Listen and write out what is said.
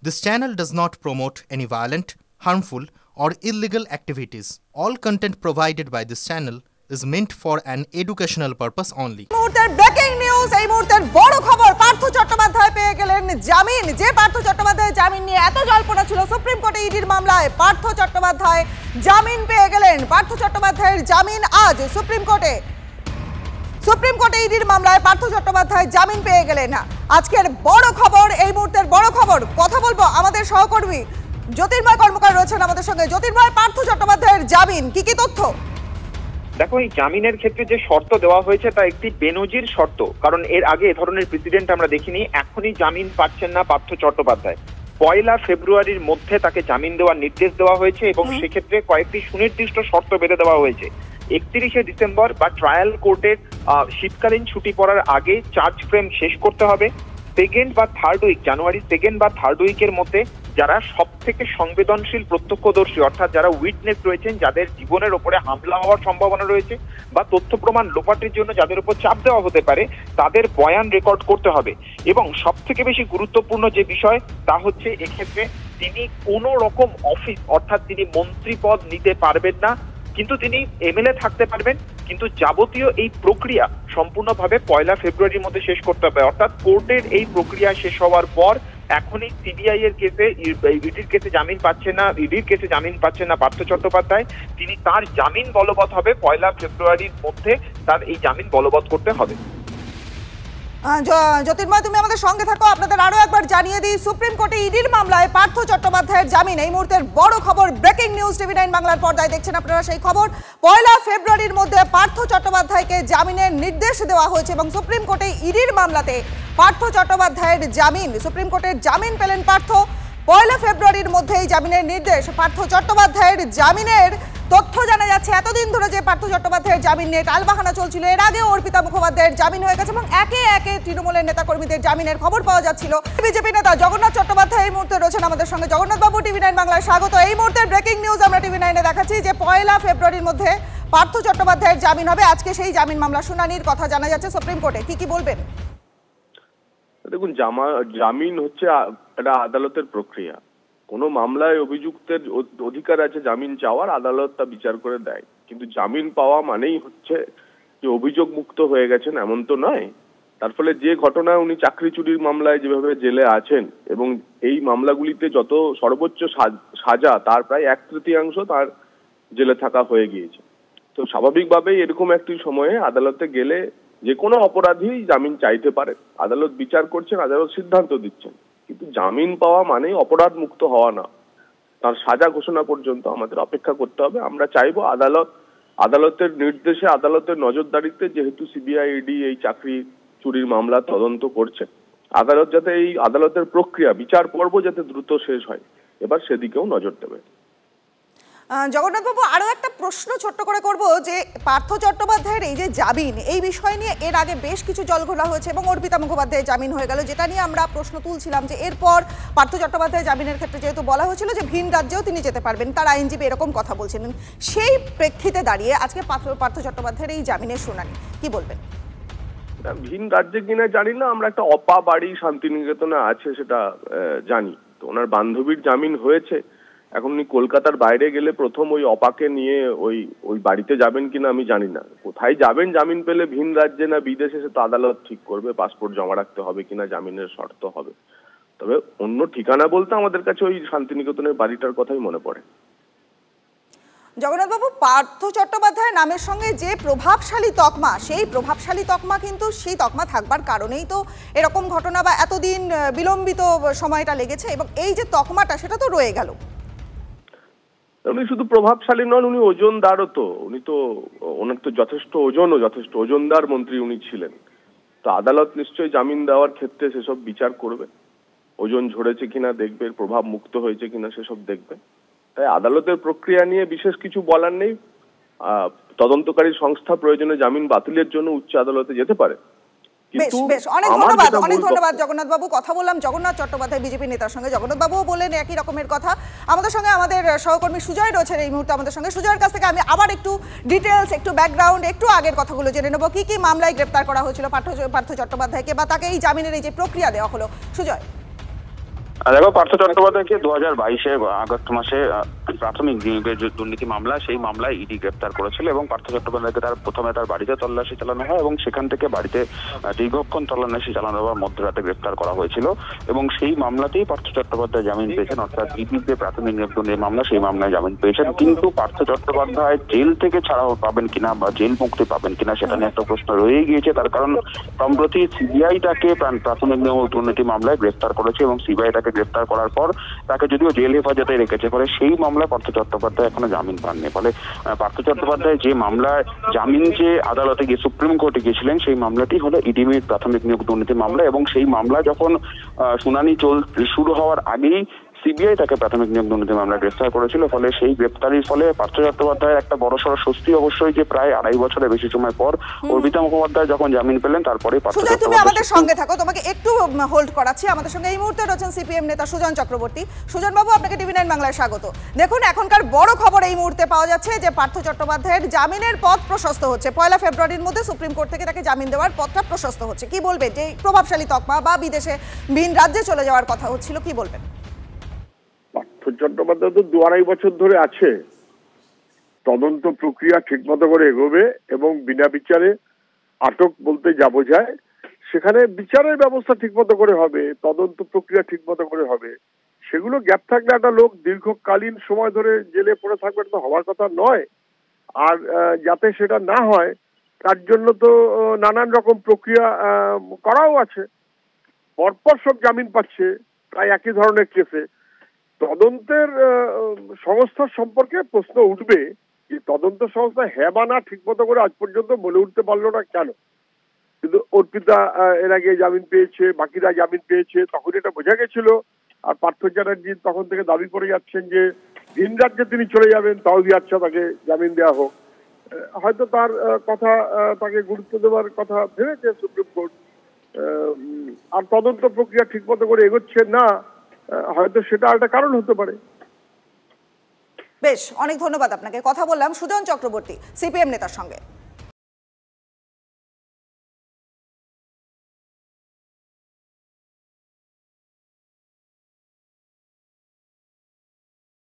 This channel does not promote any violent, harmful, or illegal activities. All content provided by this channel is meant for an educational purpose only. মুহূর্তের breaking news, এই মুহূর্তের বড় খবর, পার্থ চট্টোপাধ্যায় পেয়ে গেলেন জামিন। যে পার্থ চট্টোপাধ্যায় জামিন নিয়ে এত জল্পনা ছিল সুপ্রিম কোর্টে ইডির মামলায়, পার্থ চট্টোপাধ্যায় জামিন পেয়ে গেলেন। পার্থ চট্টোপাধ্যায়ের জামিন আজ সুপ্রিম কোর্টে ইডির মামলায় পার্থ চট্টোপাধ্যায় জামিন পেয়ে গেলেন। আজকের বড় খবর, এই মুহূর্তের বড় খবর, কথা বলবো আমাদের সহকর্মী জ্যোতির্ময় কর্মকার রয়েছেন আমাদের সঙ্গে। জ্যোতির্ময়, পার্থ চট্টোপাধ্যায়ের জামিন, কি কি তথ্য? দেখো, এই জামিনের ক্ষেত্রে যে শর্ত দেওয়া হয়েছে তা একটি বেনজির শর্ত, কারণ এর আগে এ ধরনের প্রেসিডেন্ট আমরা দেখিনি। এখনই জামিন পাচ্ছেন না পার্থ চট্টোপাধ্যায়। 1 ফেব্রুয়ারির মধ্যে তাকে জামিন দেওয়ার নির্দেশ দেওয়া হয়েছে এবং সেক্ষেত্রে কয়েকটি সুনির্দিষ্ট শর্ত বেঁধে দেওয়া হয়েছে। 31শে ডিসেম্বর বা ট্রায়াল কোর্টের শীতকালীন ছুটি পড়ার আগে চার্জ ফ্রেম শেষ করতে হবে। জানুয়ারি 2nd বা 3rd উইকের মধ্যে যারা সব থেকে সংবেদনশীল প্রত্যক্ষদর্শী, অর্থাৎ যারা উইটনেস রয়েছেন, যাদের জীবনের ওপরে হামলা হওয়ার সম্ভাবনা রয়েছে বা তথ্য প্রমাণ লোপাটের জন্য যাদের উপর চাপ দেওয়া হতে পারে, তাদের বয়ান রেকর্ড করতে হবে। এবং সব থেকে বেশি গুরুত্বপূর্ণ যে বিষয় তা হচ্ছে এক্ষেত্রে তিনি কোনো রকম অফিস, অর্থাৎ তিনি মন্ত্রী পদ নিতে পারবেন না, কিন্তু তিনি এমএলএ থাকতে পারবেন, কিন্তু যাবতীয় এই প্রক্রিয়া সম্পূর্ণভাবে 1 ফেব্রুয়ারির মধ্যে শেষ করতে হবে। অর্থাৎ কোর্টের এই প্রক্রিয়া শেষ হওয়ার পর এখনই সিবিআই এর কেসে, ইডির কেসে জামিন পাচ্ছেন না পার্থ চট্টোপাধ্যায়। তিনি তার জামিন বলবৎ হবে 1 ফেব্রুয়ারির মধ্যে, তার এই জামিন বলবৎ করতে হবে। জ্যোতির্ময়, তুমি আমাদের সঙ্গে থাকো। আপনাদের আরো একবার জানিয়ে দিই, সুপ্রিম কোর্টে ইডির মামলায় পার্থ চট্টোপাধ্যায়ের জামিন, এই মুহূর্তের বড় খবর, ব্রেকিং নিউজ। TV9 বাংলার পর্দায় দেখছেন আপনারা সেই খবর। 1 ফেব্রুয়ারির মধ্যে পার্থ চট্টোপাধ্যায়কে জামিনের নির্দেশ দেওয়া হয়েছে এবং সুপ্রিম কোর্টে ইডির মামলাতে পার্থ চট্টোপাধ্যায়ের জামিন, সুপ্রিম কোর্টের জামিন পেলেন পার্থ। 1 ফেব্রুয়ারির মধ্যেই জামিনের নির্দেশ। পার্থ চট্টোপাধ্যায়ের জামিনের তথ্য জানা যাচ্ছে, এতদিন ধরে যে পার্থ চট্টোপাধ্যায়ের জামিন নিয়ে টালবাহানা চলছিল, এর আগে অর্পিতা মুখোপাধ্যায়ের জামিন হয়ে গেছে এবং একে একে তৃণমূলের নেতাকর্মীদের জামিনের খবর পাওয়া যাচ্ছিল। বিজেপি নেতা জগন্নাথ চট্টোপাধ্যায় এই মুহূর্তে রয়েছেন আমাদের সঙ্গে। জগন্নাথ বাবু, TV9 বাংলায় স্বাগত। এই মুহূর্তের ব্রেকিং নিউজ আমরা TV9-এ দেখাচ্ছি যে 1 ফেব্রুয়ারির মধ্যে পার্থ চট্টোপাধ্যায়ের জামিন হবে। আজকে সেই জামিন মামলা শুনানির কথা জানা যাচ্ছে সুপ্রিম কোর্টে, কি বলবেন? দেখুন, জামিন হচ্ছে একটা আদালতের প্রক্রিয়া। কোনো মামলায় অভিযুক্তের অধিকার আছে জামিন চাওয়ার, আদালত তা বিচার করে দেয়। কিন্তু জামিন পাওয়া মানেই হচ্ছে যে অভিযোগ মুক্ত হয়ে গেছেন এমন তো নয়। তার ফলে যে ঘটনায় উনি চাকরি চুরির মামলায় যেভাবে জেলে আছেন এবং এই মামলাগুলিতে যত সর্বোচ্চ সাজা তার প্রায় 1/3 তার জেলে থাকা হয়ে গিয়েছে। তো স্বাভাবিকভাবেই এরকম একটি সময়ে আদালতে গেলে যে কোনো অপরাধী জামিন চাইতে পারে। আদালত বিচার করছেন, আদালত সিদ্ধান্ত দিচ্ছেন, কিন্তু জামিন পাওয়া মানেই অপরাধ মুক্ত হওয়া না। তার সাজা ঘোষণা পর্যন্ত আমাদের অপেক্ষা করতে হবে। আমরা চাইবো আদালতের নির্দেশে, আদালতের নজরদারিতে, যেহেতু সিবিআই ইডি এই চাকরি চুরির মামলা তদন্ত করছে, আদালত যাতে এই আদালতের প্রক্রিয়া, বিচার পর্ব যাতে দ্রুত শেষ হয়, এবার সেদিকেও নজর দেবে। জগন্নাথ বাবু, আরো একটা প্রশ্ন ছোট্ট করে করব যে পার্থ চট্টোপাধ্যায়ের এই যে জামিন, এই বিষয় নিয়ে এর আগে বেশ কিছু জলঘোলা হয়েছে এবং অর্পিতা মুখোপাধ্যায়ের জামিন হয়ে গেল, যেটা নিয়ে আমরা প্রশ্ন তুলছিলাম যে এরপর পার্থ চট্টোপাধ্যায়ের জামিনের ক্ষেত্রে যেহেতু বলা হয়েছিল যে ভিন রাজ্যেও তিনি যেতে পারবেন, তার আইনজীবী এরকম কথা বলছিলেন, সেই প্রেক্ষিতে দাঁড়িয়ে আজকে পার্থ চট্টোপাধ্যায়ের এই জামিনের শুনানি, কি বলবেন? ভিন রাজ্যে কিনা জানি না, আমরা একটা অপা বাড়ি শান্তিনিকেতনে আছে সেটা জানি। তো ওনার বান্ধবীর জামিন হয়েছে। এখন উনি কলকাতার বাইরে গেলে প্রথম ওই অপাকে নিয়ে ওই বাড়িতে যাবেন কিনা আমি জানি না। কোথায় যাবেন জামিন পেলে, ভিন রাজ্যে না বিদেশে, সে তো আদালত ঠিক করবে। পাসপোর্ট জমা রাখতে হবে কিনা, জামিনের শর্ত হবে। তবে অন্য ঠিকানা বলতে আমাদের কাছে ওই শান্তিনিকেতনের বাড়িটার কথাই মনে পড়ে। জগন্নাথ বাবু, পার্থ চট্টোপাধ্যায়ের নামের সঙ্গে যে প্রভাবশালী তকমা, সেই প্রভাবশালী তকমা কিন্তু সেই তকমা থাকবার কারণেই তো এরকম ঘটনা বা এতদিন বিলম্বিত সময়টা লেগেছে এবং এই যে তকমাটা সেটা তো রয়ে গেল। উনি শুধু প্রভাবশালী নন, উনি ওজনদারও তো। ওনার তো যথেষ্ট ওজন ও যথেষ্ট ওজনদার মন্ত্রী উনি ছিলেন। তো আদালত নিশ্চয়ই জামিন দেওয়ার ক্ষেত্রে সেসব বিচার করবে। ওজন ঝরেছে কিনা দেখবে, প্রভাব মুক্ত হয়েছে কিনা সেসব দেখবে। তাই আদালতের প্রক্রিয়া নিয়ে বিশেষ কিছু বলার নেই। তদন্তকারী সংস্থা প্রয়োজনে জামিন বাতিলের জন্য উচ্চ আদালতে যেতে পারে। অনেক ধন্যবাদ জগন্নাথ বাবু। কথা বললাম জগন্নাথ চট্টোপাধ্যায় বিজেপি নেতার সঙ্গে। জগন্নাথ বাবুও বললেন একই রকমের কথা। আমাদের সঙ্গে আমাদের সহকর্মী সুজয় রয়েছেন এই মুহূর্তে আমাদের সঙ্গে। সুজয়ের কাছ থেকে আমি আবার একটু ডিটেলস, একটু ব্যাকগ্রাউন্ড, একটু আগের কথাগুলো জেনে নেবো। কি মামলায় গ্রেপ্তার করা হয়েছিল পার্থ চট্টোপাধ্যায়কে বা তাকে এই জামিনের এই যে প্রক্রিয়া দেওয়া হলো, সুজয়? দেখো, পার্থ চট্টোপাধ্যায়কে 2022 আগস্ট মাসে প্রাথমিক যে দুর্নীতি মামলা, সেই মামলায় ইডি গ্রেপ্তার করেছিল এবং পার্থ চট্টোপাধ্যায়কে প্রথমে তার বাড়িতে তল্লাশি চালানো হয় এবং সেখান থেকে বাড়িতে দীর্ঘক্ষণ তল্লাশি চালানোর পর মধ্যরাতে গ্রেপ্তার করা হয়েছিল এবং সেই মামলাতেই পার্থ চট্টোপাধ্যায় জামিন পেয়েছেন, অর্থাৎ ইডির যে প্রাথমিক দুর্নীতি মামলা, সেই মামলায় জামিন পেয়েছেন। কিন্তু পার্থ চট্টোপাধ্যায় জেল থেকে ছাড়া পাবেন কিনা বা জেল মুক্তি পাবেন কিনা সেটা নিয়ে একটা প্রশ্ন রয়ে গিয়েছে। তার কারণ সম্প্রতি সিবিআই তাকে প্রাথমিক দুর্নীতি মামলায় গ্রেপ্তার করেছে এবং সিবিআই তাকে গ্রেপ্তার করার পর তাকে যদিও জেল হেফাজতে রেখেছে, ফলে সেই মামলায় পার্থ চট্টোপাধ্যায় এখনো জামিন পাননি। ফলে পার্থ চট্টোপাধ্যায় যে মামলায় জামিন যে আদালতে গিয়ে সুপ্রিম কোর্টে গিয়েছিলেন, সেই মামলাটি হলো ইডির প্রাথমিক নিয়োগ দুর্নীতি মামলা এবং সেই মামলা যখন শুনানি শুরু হওয়ার আগেই সিবিআই তাকে প্রাথমিক নিয়োগ দুর্নীতি মামলায় গ্রেফতার করেছিল। ফলে সেই গ্রেফতারির ফলে পার্থ চট্টোপাধ্যায়ের একটা বড়সড় স্বস্তি অবশ্যই যে প্রায় 2.5 বছরের বেশি সময় পর অর্পিতা মুখোপাধ্যায় যখন জামিন পেলেন, তারপরে পার্থ চট্টোপাধ্যায়। তুমি আমাদের সঙ্গে থাকো, তোমাকে একটু হোল্ড করাচ্ছি। আমাদের সঙ্গে এই মুহূর্তে রয়েছেন সিপিএম নেতা সুজন চক্রবর্তী। সুজন বাবু, আপনাকে টিভি9 বাংলায় স্বাগত। দেখুন, এখনকার বড় খবর এই মুহূর্তে পাওয়া যাচ্ছে যে পার্থ চট্টোপাধ্যায়ের জামিনের পথ প্রশস্ত হচ্ছে। 1 ফেব্রুয়ারির মধ্যে সুপ্রিম কোর্ট থেকে তাকে জামিন দেওয়ার পথটা প্রশস্ত হচ্ছে। কি বলবেন? যে প্রভাবশালী তকমা বা বিদেশে ভিন রাজ্যে চলে যাওয়ার কথা হচ্ছিল, কি বলবেন? পার্থ চট্টোপাধ্যায় তো 2-2.5 বছর ধরে আছে, তদন্ত প্রক্রিয়া ঠিকমতো করে এগোবে এবং বিনা বিচারে আটক বলতে যা বোঝায় সেখানে বিচারের ব্যবস্থা ঠিকমতো করে হবে, তদন্ত প্রক্রিয়া ঠিকমতো করে হবে। সেগুলো গ্যাপ থাকলে একটা লোক দীর্ঘকালীন সময় ধরে জেলে পড়ে থাকবে, তো হওয়ার কথা নয়। আর যাতে সেটা না হয় তার জন্য তো নানান রকম প্রক্রিয়া করাও আছে। পরপর সব জামিন পাচ্ছে প্রায় একই ধরনের কেসে। তদন্তের সংস্থা সম্পর্কে প্রশ্ন উঠবে যে তদন্ত সংস্থা হ্যাঁ বা না ঠিকমতো করে আজ পর্যন্ত বলে উঠতে পারলো না কেন। কিন্তু অর্পিতা এর আগে জামিন পেয়েছে, বাকিরা জামিন পেয়েছে, তখন এটা বোঝা গেছিল। আর পার্থ চ্যাটার্জি তখন থেকে দাবি করে যাচ্ছেন যে ভিন রাজ্যে তিনি চলে যাবেন, তাও আচ্ছা তাকে জামিন দেওয়া হোক। হয়তো তার কথা, তাকে গুরুত্ব দেওয়ার কথা ভেবেছে সুপ্রিম কোর্ট। আর তদন্ত প্রক্রিয়া ঠিকমতো করে এগোচ্ছে না, হয়তো সেটা একটা কারণ হতে পারে। বেশ, অনেক ধন্যবাদ আপনাকে। কথা বললাম সুজন চক্রবর্তী, সিপিএম নেতার সঙ্গে।